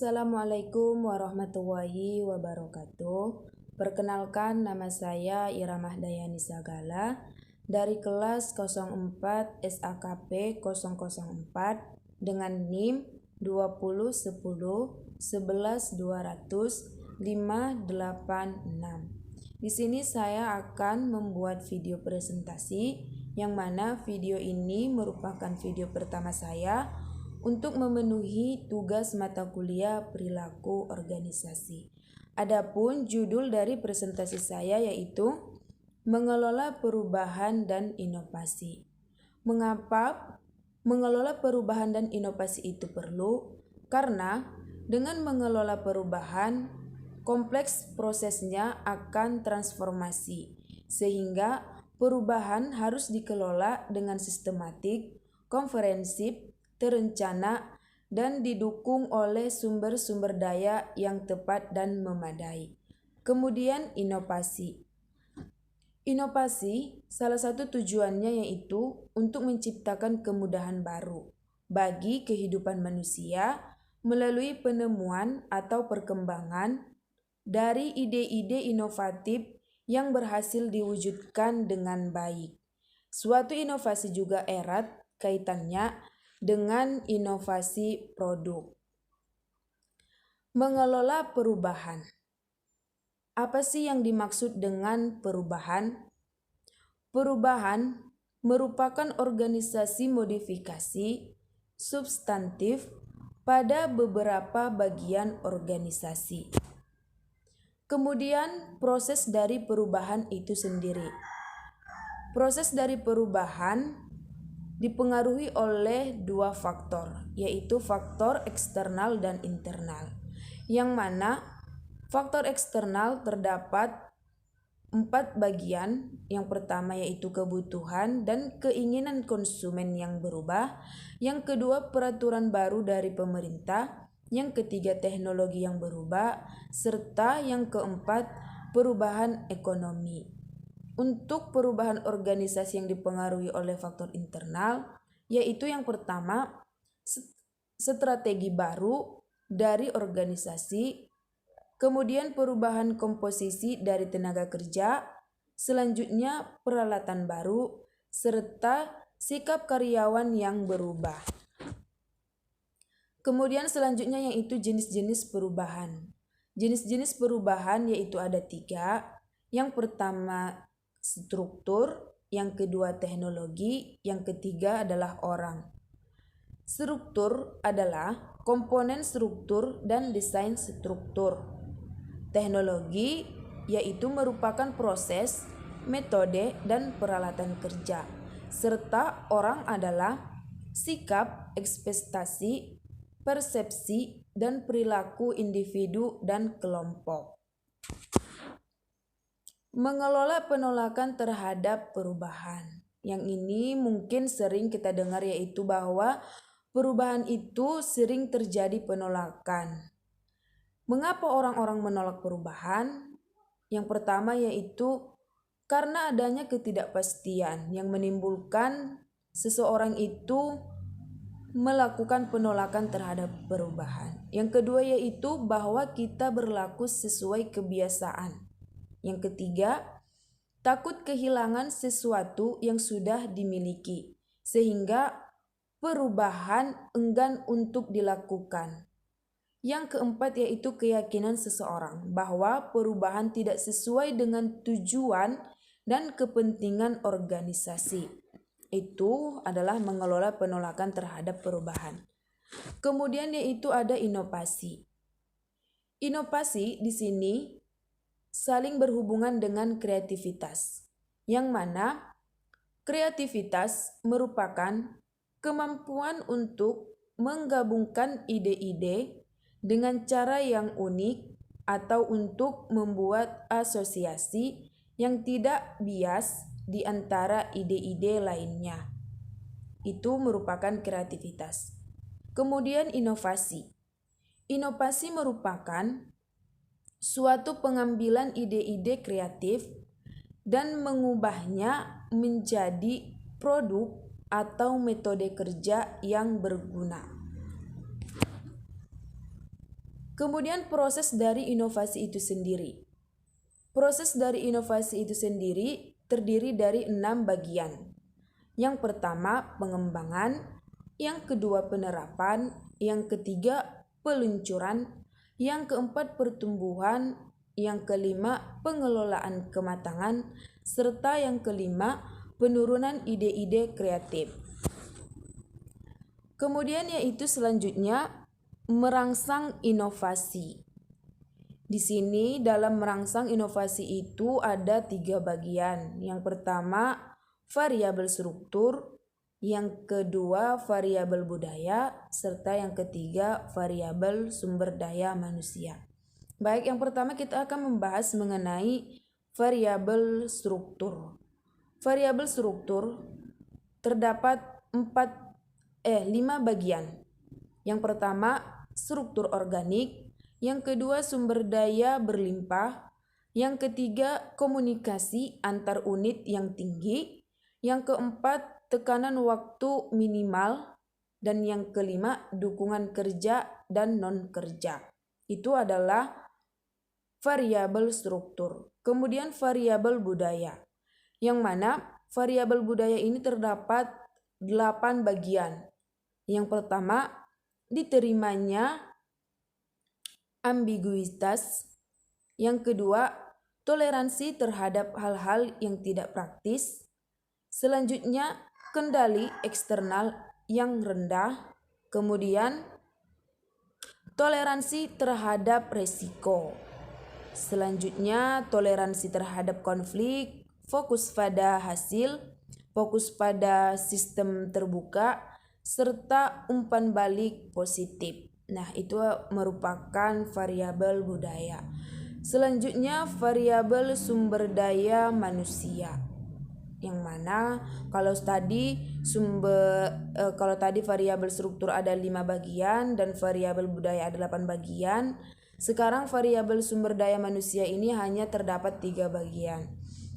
Assalamualaikum warahmatullahi wabarakatuh. Perkenalkan, nama saya Iramah Dayani Sagala dari kelas 04 SAKP 004 dengan NIM 2010 11 200 586. Di sini saya akan membuat video presentasi yang mana video ini merupakan video pertama saya untuk memenuhi tugas mata kuliah perilaku organisasi. Adapun judul dari presentasi saya yaitu mengelola perubahan dan inovasi. Mengapa mengelola perubahan dan inovasi itu perlu? Karena dengan mengelola perubahan, kompleks prosesnya akan transformasi, sehingga perubahan harus dikelola dengan sistematik, komprehensif, terencana, dan didukung oleh sumber-sumber daya yang tepat dan memadai. Kemudian inovasi. Inovasi salah satu tujuannya yaitu untuk menciptakan kemudahan baru bagi kehidupan manusia melalui penemuan atau perkembangan dari ide-ide inovatif yang berhasil diwujudkan dengan baik. Suatu inovasi juga erat kaitannya dengan inovasi produk. Mengelola perubahan. Apa sih yang dimaksud dengan perubahan? Perubahan merupakan organisasi modifikasi substantif pada beberapa bagian organisasi. Kemudian proses dari perubahan itu sendiri. Proses dari perubahan dipengaruhi oleh dua faktor, yaitu faktor eksternal dan internal. Yang mana faktor eksternal terdapat 4 bagian. Yang pertama yaitu kebutuhan dan keinginan konsumen yang berubah. Yang kedua peraturan baru dari pemerintah. Yang ketiga teknologi yang berubah. Serta yang keempat perubahan ekonomi. Untuk perubahan organisasi yang dipengaruhi oleh faktor internal, yaitu yang pertama strategi baru dari organisasi, kemudian perubahan komposisi dari tenaga kerja, selanjutnya peralatan baru, serta sikap karyawan yang berubah. Kemudian selanjutnya yaitu jenis-jenis perubahan. Jenis-jenis perubahan yaitu ada 3. Yang pertama struktur, yang kedua teknologi, yang ketiga adalah orang. Struktur adalah komponen struktur dan desain struktur. Teknologi yaitu merupakan proses, metode, dan peralatan kerja. Serta orang adalah sikap, ekspektasi, persepsi, dan perilaku individu dan kelompok. Mengelola penolakan terhadap perubahan. Yang ini mungkin sering kita dengar yaitu bahwa perubahan itu sering terjadi penolakan. Mengapa orang-orang menolak perubahan? Yang pertama yaitu karena adanya ketidakpastian yang menimbulkan seseorang itu melakukan penolakan terhadap perubahan. Yang kedua yaitu bahwa kita berlaku sesuai kebiasaan. Yang ketiga, takut kehilangan sesuatu yang sudah dimiliki, sehingga perubahan enggan untuk dilakukan. Yang keempat yaitu keyakinan seseorang bahwa perubahan tidak sesuai dengan tujuan dan kepentingan organisasi. Itu adalah mengelola penolakan terhadap perubahan. Kemudian yaitu ada inovasi. Inovasi di sini saling berhubungan dengan kreativitas, yang mana kreativitas merupakan kemampuan untuk menggabungkan ide-ide dengan cara yang unik atau untuk membuat asosiasi yang tidak bias di antara ide-ide lainnya. Itu merupakan kreativitas. Kemudian inovasi. Inovasi merupakan suatu pengambilan ide-ide kreatif dan mengubahnya menjadi produk atau metode kerja yang berguna. Kemudian proses dari inovasi itu sendiri. Proses dari inovasi itu sendiri terdiri dari 6 bagian. Yang pertama pengembangan, yang kedua penerapan, yang ketiga peluncuran, yang keempat pertumbuhan, yang kelima pengelolaan kematangan, serta yang kelima penurunan ide-ide kreatif. Kemudian yaitu selanjutnya merangsang inovasi. Di sini dalam merangsang inovasi itu ada 3 bagian. Yang pertama variabel struktur, yang kedua variabel budaya, serta yang ketiga variabel sumber daya manusia. Baik, yang pertama kita akan membahas mengenai variabel struktur. Variabel struktur terdapat 5 bagian. Yang pertama struktur organik, yang kedua sumber daya berlimpah, yang ketiga komunikasi antar unit yang tinggi, yang keempat tekanan waktu minimal, dan yang kelima dukungan kerja dan non-kerja. Itu adalah variabel struktur. Kemudian variabel budaya, yang mana variabel budaya ini terdapat 8 bagian. Yang pertama diterimanya ambiguitas, yang kedua toleransi terhadap hal-hal yang tidak praktis, selanjutnya kendali eksternal yang rendah, kemudian toleransi terhadap resiko, selanjutnya toleransi terhadap konflik, fokus pada hasil, fokus pada sistem terbuka, serta umpan balik positif. Nah, itu merupakan variabel budaya. Selanjutnya variabel sumber daya manusia. Yang mana kalau tadi variabel struktur ada 5 bagian dan variabel budaya ada 8 bagian. Sekarang variabel sumber daya manusia ini hanya terdapat 3 bagian.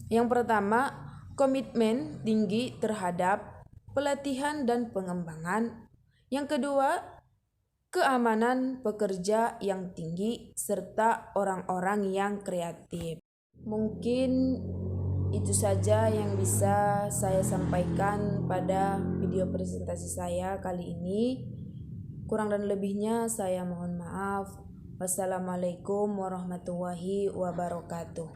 Yang pertama, komitmen tinggi terhadap pelatihan dan pengembangan. Yang kedua, keamanan pekerja yang tinggi, serta orang-orang yang kreatif. Mungkin itu saja yang bisa saya sampaikan pada video presentasi saya kali ini. Kurang dan lebihnya saya mohon maaf. Wassalamualaikum warahmatullahi wabarakatuh.